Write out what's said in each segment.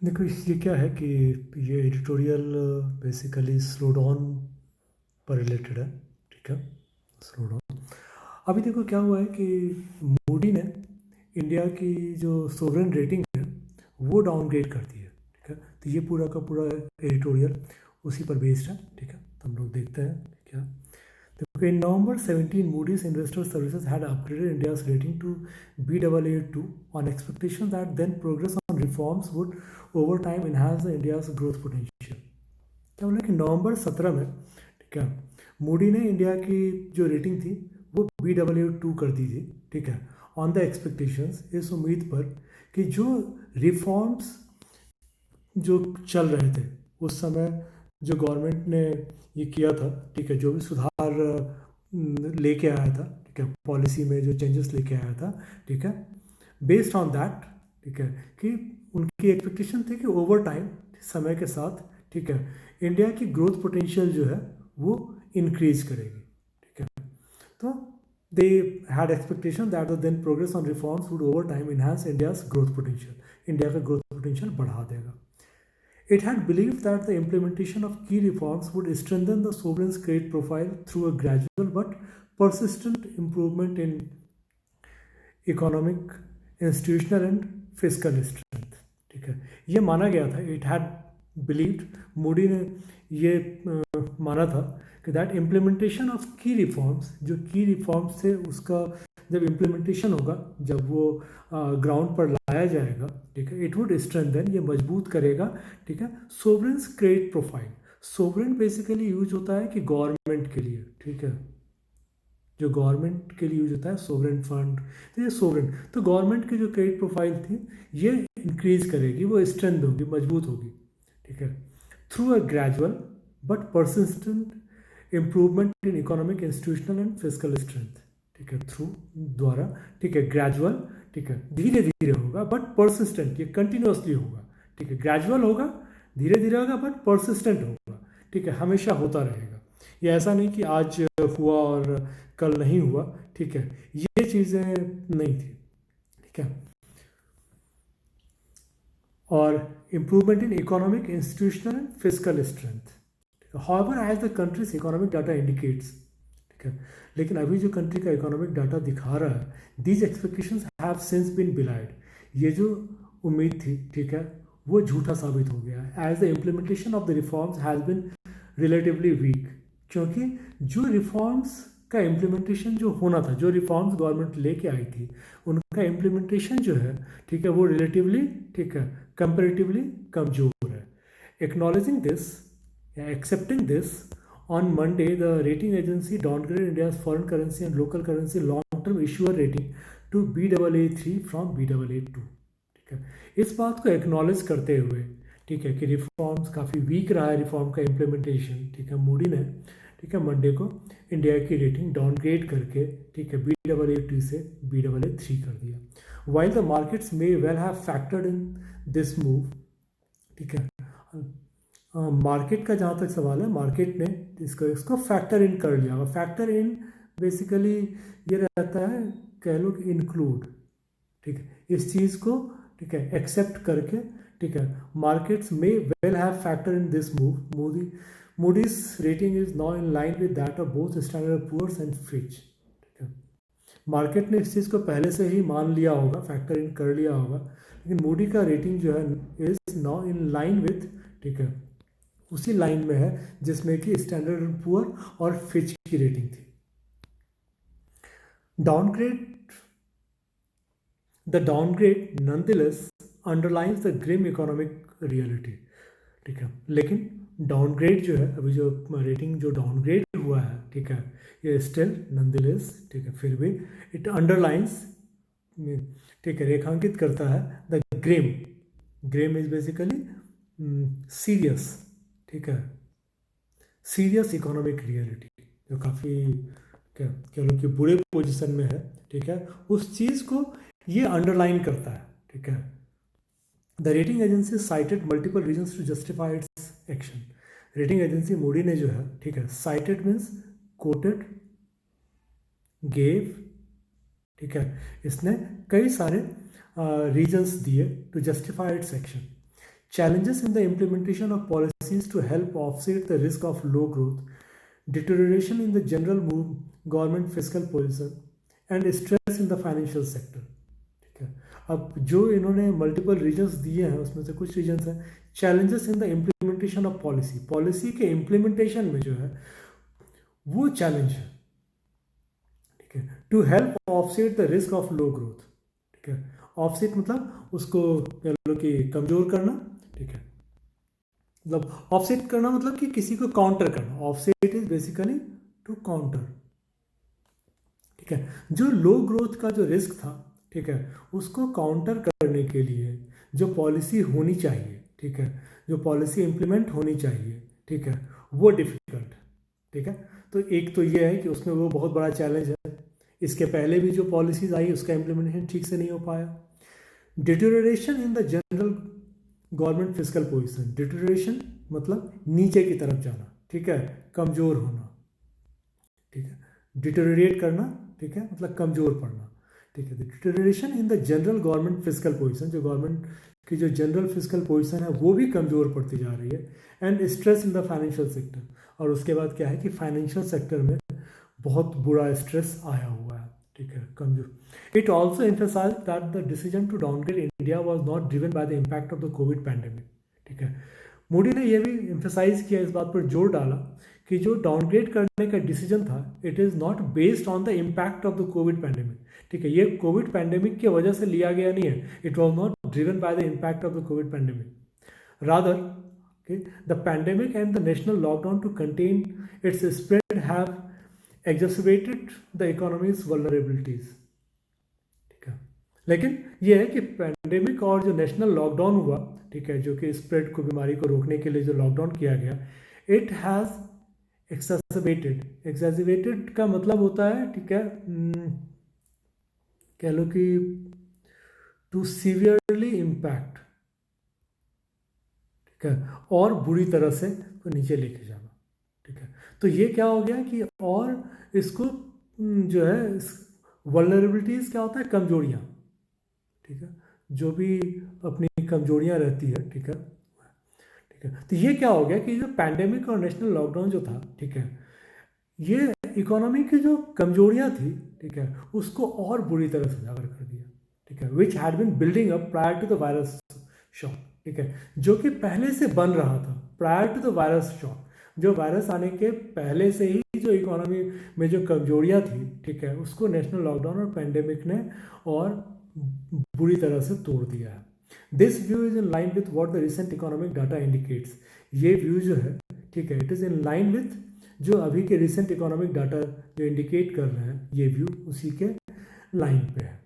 देखो ये क्या है कि ये एडिटोरियल बेसिकली स्लो डाउन पर रिलेटेड है। ठीक है, स्लो डाउन। अभी देखो क्या हुआ है कि मूडी ने इंडिया की जो सोवरेन रेटिंग है वो डाउनग्रेड कर दी है। ठीक है, तो ये पूरा का पूरा एडिटोरियल उसी पर बेस्ड है। ठीक है, तो हम लोग देखते हैं क्या। देखो, in November 17, Moody's Investor Services had upgraded India's rating to Baa2 on expectation that then progress on reforms would over time enhance the India's growth potential. क्या बोला कि नवंबर 17 में, ठीक है, मूडी ने इंडिया की जो रेटिंग थी वो Baa2 कर दी थी। ठीक है, ऑन द एक्सपेक्टेशंस, इस उम्मीद पर कि जो रिफॉर्म्स जो चल रहे थे उस समय, जो गवर्नमेंट ने ये किया था, ठीक है, जो भी सुधार लेके आया था, ठीक है, पॉलिसी में जो चेंजेस लेके आया था, ठीक है, बेस्ड ऑन दैट, ठीक है, कि उनकी एक्सपेक्टेशन थी कि ओवर टाइम, समय के साथ, ठीक है, इंडिया की ग्रोथ पोटेंशियल जो है वो इंक्रीज करेगी। ठीक है, तो they had expectation that the then progress on reforms would over time enhance India's growth potential, India का ग्रोथ पोटेंशियल बढ़ा देगा। It had believed that the implementation of key reforms would strengthen the sovereign's credit profile through a gradual but persistent improvement in economic, institutional and fiscal strength. ठीक है, ये माना गया था, it had believed, Moody ने ये माना था कि दैट इम्प्लीमेंटेशन ऑफ की रिफॉर्म्स, जो की रिफॉर्म्स थे उसका जब इम्प्लीमेंटेशन होगा, जब वो ग्राउंड पर लाया जाएगा, ठीक है, इट वुड स्ट्रेंथन, ये मजबूत करेगा, ठीक है, sovereign's credit profile. Sovereign basically use होता है कि गवर्नमेंट के लिए, ठीक है, जो गवर्नमेंट के लिए यूज होता है सोवरेन फंड। तो ये सोवरेन, तो गवर्नमेंट की जो क्रेडिट प्रोफाइल थी ये इंक्रीज करेगी, वो स्ट्रेंथ होगी, मजबूत होगी। ठीक है, through a gradual but persistent improvement in economic, institutional and physical strength. ठीक है, थ्रू, द्वारा, ठीक है, ग्रेजुअल, ठीक है, धीरे धीरे होगा बट परसिस्टेंट, ये कंटिन्यूसली होगा। ठीक है, ग्रेजुअल होगा, धीरे धीरे होगा बट परसिस्टेंट होगा। ठीक है, हमेशा होता रहेगा। ये ऐसा नहीं कि आज हुआ और कल नहीं हुआ। ठीक है, ये चीज़ें नहीं थी। ठीक है, और improvement in economic, institutional and physical strength. However as the country's economic data indicates, ठीक है, लेकिन अभी जो कंट्री का इकोनॉमिक डाटा दिखा रहा है, these expectations have since been belied, ये जो उम्मीद थी, ठीक है, वो झूठा साबित हो गया है। As the implementation of the reforms has been relatively weak, क्योंकि जो रिफॉर्म्स का इम्प्लीमेंटेशन जो होना था, जो रिफॉर्म्स गवर्नमेंट लेके आई थी, उनका इम्प्लीमेंटेशन जो है, ठीक है, वो रिलेटिवली, ठीक है, कंपेरेटिवली कमजोर है। Acknowledging this, accepting this, on Monday the rating agency downgraded India's foreign currency and local currency long-term issuer rating to Baa3 from Baa2। ठीक है, इस बात को एक्नॉलेज करते हुए, ठीक है, कि रिफॉर्म्स काफ़ी वीक रहा है, रिफॉर्म का इम्प्लीमेंटेशन, ठीक है, मूडी ने, ठीक है, मंडे को इंडिया की रेटिंग डाउनग्रेड करके, ठीक है, Baa2 से Baa3 कर दिया। While the markets may well have factored in this move, ठीक है, मार्केट का जहाँ तक सवाल है, मार्केट ने इसको फैक्टर इन कर लिया। फैक्टर इन बेसिकली ये रहता है, कह लो कि इंक्लूड, ठीक है, इस चीज़ को, ठीक है, एक्सेप्ट करके, ठीक है, मार्केट्स में well have factor in this move. Moody's rating is now in line with that of both Standard Poor's and Fitch. ठीक है, मार्केट ने इस चीज़ को पहले से ही मान लिया होगा, फैक्टर इन कर लिया होगा, लेकिन मूडी का रेटिंग जो है is now in line with, ठीक है, उसी लाइन में है जिसमें कि स्टैंडर्ड एंड पुअर और फिच की रेटिंग थी। Downgrade, the downgrade nonetheless underlines the grim economic reality. ठीक है, लेकिन डाउनग्रेड जो है, अभी जो रेटिंग जो डाउनग्रेड हुआ है, ठीक है, ये स्टिल नॉनदलेस, ठीक है, फिर भी इट अंडरलाइंस, ठीक है, रेखांकित करता है the grim, grim is basically serious, ठीक है, सीरियस इकोनॉमिक रियलिटी, जो काफ़ी कह लो कि बुरे पोजीशन में है, ठीक है, उस चीज़ को ये अंडरलाइन करता है। ठीक है, the rating agency cited multiple reasons to justify its action. Rating agency Moody ने जो है, ठीक है, साइटेड मीन्स कोटेड, गेव, ठीक है, इसने कई सारे रीजंस दिए to justify its action, challenges in the implementation of policies to help offset the risk of low growth, deterioration in the general government fiscal position, and stress in the financial sector. ठीक है, अब जो इन्होंने multiple reasons दिए हैं उसमें से कुछ रीजन्स हैं challenges in the implementation of policy, policy के इम्प्लीमेंटेशन में जो है वो चैलेंज है, ठीक है, to help offset the risk of low growth, ठीक है, ऑफसेट मतलब उसको कह लो कि कमजोर करना, ठीक है, मतलब ऑफसेट करना मतलब कि किसी को काउंटर करना, offset is basically to counter, ठीक है, जो लो ग्रोथ का जो रिस्क था, ठीक है, उसको काउंटर करने के लिए जो पॉलिसी होनी चाहिए, ठीक है, जो पॉलिसी इंप्लीमेंट होनी चाहिए, ठीक है, वो डिफिकल्ट, ठीक है, तो एक तो ये है कि उसमें वो बहुत बड़ा चैलेंज है, इसके पहले भी जो पॉलिसीज आई उसका इम्प्लीमेंटेशन ठीक से नहीं हो पाया। Deterioration in the general government fiscal position, deterioration मतलब नीचे की तरफ जाना, ठीक है, कमज़ोर होना, ठीक है, डिटेरियोरेट करना, ठीक है, मतलब कमज़ोर पड़ना, ठीक है, deterioration in the general government fiscal position, जो गवर्नमेंट की जो जनरल फिस्कल पोजीशन है वो भी कमज़ोर पड़ती जा रही है, and stress in the financial sector, और उसके बाद क्या है कि फाइनेंशियल सेक्टर में बहुत बुरा स्ट्रेस आया हुआ है, ठीक है, कमजोर। It also emphasise that the decision to downgrade India was not driven by the impact of the covid pandemic, ठीक है, मूडी ने यह भी एम्फेसाइज किया, इस बात पर जोर डाला कि जो डाउनग्रेड करने का डिसीजन था it is not based on the impact of the covid pandemic, ठीक है, ये कोविड पैंडेमिक की वजह से लिया गया नहीं है, it was not driven by the impact of the covid pandemic, rather the pandemic and the national lockdown to contain its spread have exacerbated the economy's vulnerabilities, ठीक है, लेकिन ये है कि पैंडेमिक और जो नेशनल लॉकडाउन हुआ, ठीक है, जो कि स्प्रेड को, बीमारी को रोकने के लिए जो लॉकडाउन किया गया, इट हैज़ एक्सेसिवेटेड का मतलब होता है, ठीक है, कह लो कि टू सीवियरली इम्पैक्ट, ठीक है, और बुरी तरह से तो नीचे लेके जाना, ठीक है, तो ये क्या हो गया कि और इसको जो है वल्नरेबिलिटीज़ क्या होता है, कमजोरियाँ, ठीक है, जो भी अपनी कमजोरियाँ रहती है, ठीक है, ठीक है, तो ये क्या हो गया कि जो पैंडेमिक और नेशनल लॉकडाउन जो था, ठीक है, ये इकोनॉमी की जो कमजोरियाँ थी, ठीक है, उसको और बुरी तरह से उजागर कर दिया, ठीक है, which had been building up prior to the virus shock, ठीक है, जो कि पहले से बन रहा था, prior to the virus shock, जो वायरस आने के पहले से ही जो इकोनॉमी में जो कमजोरियाँ थी, ठीक है, उसको नेशनल लॉकडाउन और पैंडेमिक ने और बुरी तरह से तोड़ दिया है। This view is in line with what the recent economic data indicates, ये व्यू जो है, ठीक है, it is in line with जो अभी के रिसेंट इकोनॉमिक डाटा जो इंडिकेट कर रहे हैं, ये व्यू उसी के लाइन पे है।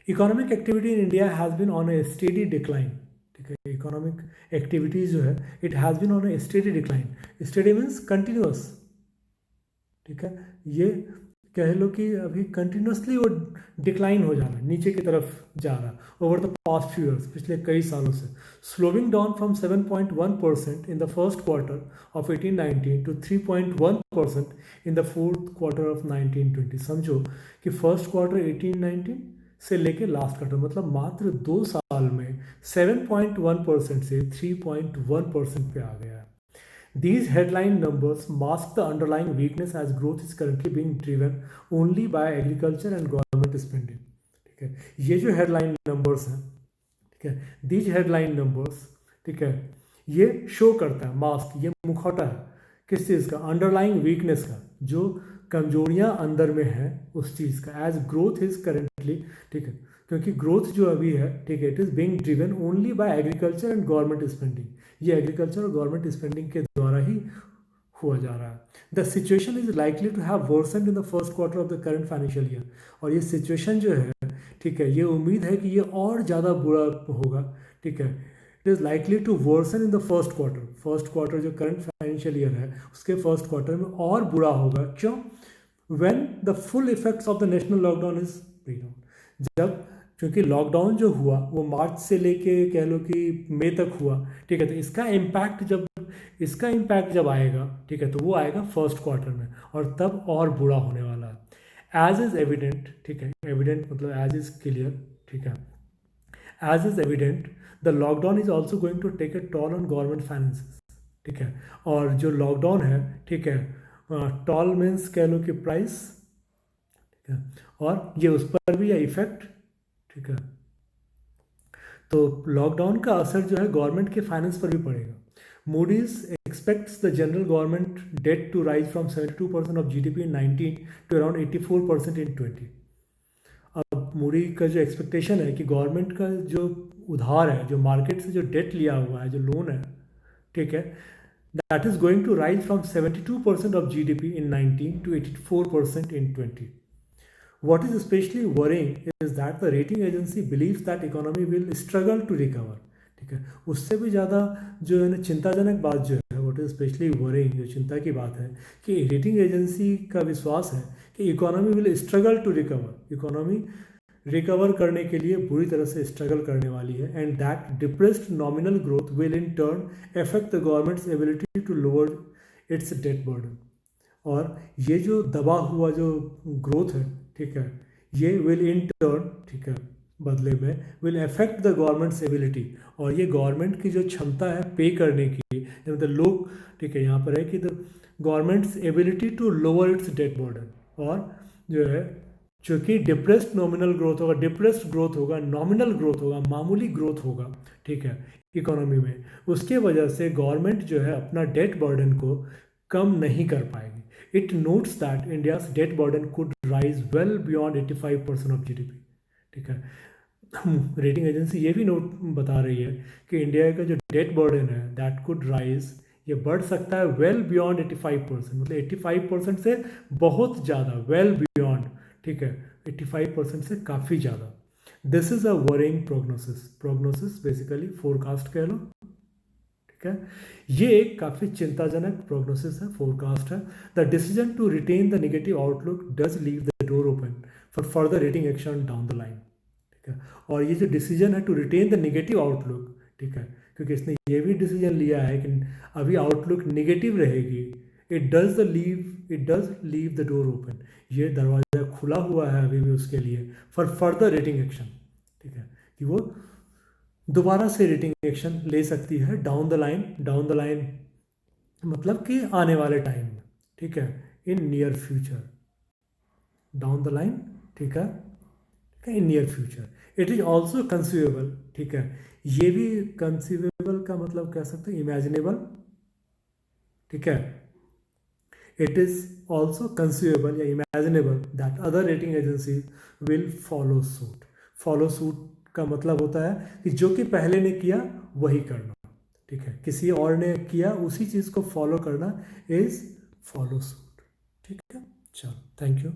Economic activity in India has been on a steady decline, ठीक है, इकोनॉमिक एक्टिविटीज़ जो है it has been on a steady decline, steady means continuous, ठीक है, ये कह लो कि अभी कंटिन्यूसली वो डिक्लाइन हो जा रहा है, नीचे की तरफ जा रहा है over the past few years, पिछले कई सालों से, slowing down from 7.1% in the first quarter of 1819 to 3.1% in the fourth quarter of 1920। समझो कि फर्स्ट क्वार्टर 1819 से लेके लास्ट क्वार्टर, मतलब मात्र 2 साल में 7.1% से 3.1% पे आ गया है। These headline numbers mask the underlying weakness as growth is currently being driven only by agriculture and government spending, ठीक है, ये जो headline numbers हैं, ठीक है, these headline numbers, ठीक है, ये शो करता है, मास्क, ये मुखौटा है किस चीज़ का, अंडरलाइंग वीकनेस का, जो कमजोरियां अंदर में है उस चीज़ का, एज ग्रोथ इज करेंटली, ठीक है, क्योंकि ग्रोथ जो अभी है, ठीक है, it is being driven only by agriculture and government spending, ये एग्रीकल्चर और गवर्नमेंट स्पेंडिंग के द्वारा ही हुआ जा रहा है। The situation is likely to have worsened in the first quarter of the current financial year, और ये सिचुएशन जो है, ठीक है, ये उम्मीद है कि ये और ज़्यादा बुरा होगा, ठीक है, it is likely to worsen in the first quarter जो करंट फाइनेंशियल ईयर है उसके फर्स्ट क्वार्टर में और बुरा होगा, क्यों, when the full effects of the national lockdown is preknown, जब, क्योंकि लॉकडाउन जो हुआ वो मार्च से लेके कह लो कि मई तक हुआ, ठीक है, तो इसका इम्पैक्ट जब आएगा, ठीक है, तो वो आएगा फर्स्ट क्वार्टर में, और तब और बुरा होने वाला है। एज इज एविडेंट, ठीक है, एविडेंट मतलब एज इज क्लियर, ठीक है, as is evident the lockdown is also going to take a toll on government finances, ठीक है। और जो लॉकडाउन है, ठीक है, टॉल मीन्स कह लो कि प्राइस, ठीक है, और ये उस पर भी है इफेक्ट, ठीक है। तो लॉकडाउन का असर जो है गवर्नमेंट के फाइनेंस पर भी पड़ेगा। Moody's expects the general government debt to rise from 72% of GDP in 19 to around 84% in 20। अब मूडी का जो एक्सपेक्टेशन है कि गवर्नमेंट का जो उधार है, जो मार्केट से जो डेट लिया हुआ है, जो लोन है, ठीक है, that is going to rise from 72% of GDP in 19 to 84% in 20. What is especially worrying is that the rating agency believes that economy will struggle to recover, ठीक है। उससे भी ज़्यादा जो है ना चिंताजनक बात जो है, what is especially worrying, जो चिंता की बात है कि रेटिंग एजेंसी का विश्वास है कि economy will struggle to recover, economy recover करने के लिए बुरी तरह से स्ट्रगल करने वाली है, and that depressed nominal growth will in turn affect the government's ability to lower its debt burden. और ये जो दबा हुआ जो ग्रोथ है, ठीक है, ये विल इन टर्न, ठीक है, बदले में will affect the government's ability, और ये गवर्नमेंट की जो क्षमता है पे करने की, मतलब लोग, ठीक है, यहाँ पर है कि the government's ability to lower its debt burden, और जो है चूँकि डिप्रेस्ड नॉमिनल ग्रोथ होगा, डिप्रेस्ड ग्रोथ होगा, नॉमिनल ग्रोथ होगा, मामूली ग्रोथ होगा, ठीक है, इकोनॉमी में, उसके वजह से गवर्नमेंट जो है अपना डेट बर्डन को कम नहीं कर पाएगी। It notes that India's debt burden could rise well beyond 85% of GDP, ठीक है। रेटिंग एजेंसी ये भी नोट बता रही है कि इंडिया का जो डेट बर्डन है दैट कुड राइज, ये बढ़ सकता है वेल बियॉन्ड 85%, मतलब 85% से बहुत ज़्यादा, वेल बियॉन्ड, ठीक है, 85% से काफ़ी ज़्यादा। This is a worrying prognosis, prognosis basically forecast कह लो, ठीक है। ये एक काफ़ी चिंताजनक प्रोग्नोसिस है, फोरकास्ट है। The decision to retain the negative outlook does leave the door open for further rating action down the line, ठीक है। और ये जो डिसीजन है to retain the negative outlook, ठीक है, क्योंकि इसने ये भी डिसीजन लिया है कि अभी आउटलुक नेगेटिव रहेगी, it does leave the door open, ये दरवाज़ा खुला हुआ है अभी भी उसके लिए फॉर फर्दर रेटिंग एक्शन, ठीक है, कि वो दोबारा से रेटिंग एक्शन ले सकती है down the line, down the line मतलब कि आने वाले टाइम में, ठीक है, in near future, down the line, ठीक है, in near future. It is also conceivable, ठीक है, ये भी कंसीवेबल का मतलब कह सकते हैं इमेजिनेबल, ठीक है। इट इज ऑल्सो कंसीवेबल या imaginable that other rating agency will follow suit. Follow suit का मतलब होता है कि जो कि पहले ने किया वही करना, ठीक है, किसी और ने किया उसी चीज़ को फॉलो करना इज फॉलो सूट, ठीक है। चलो, थैंक यू।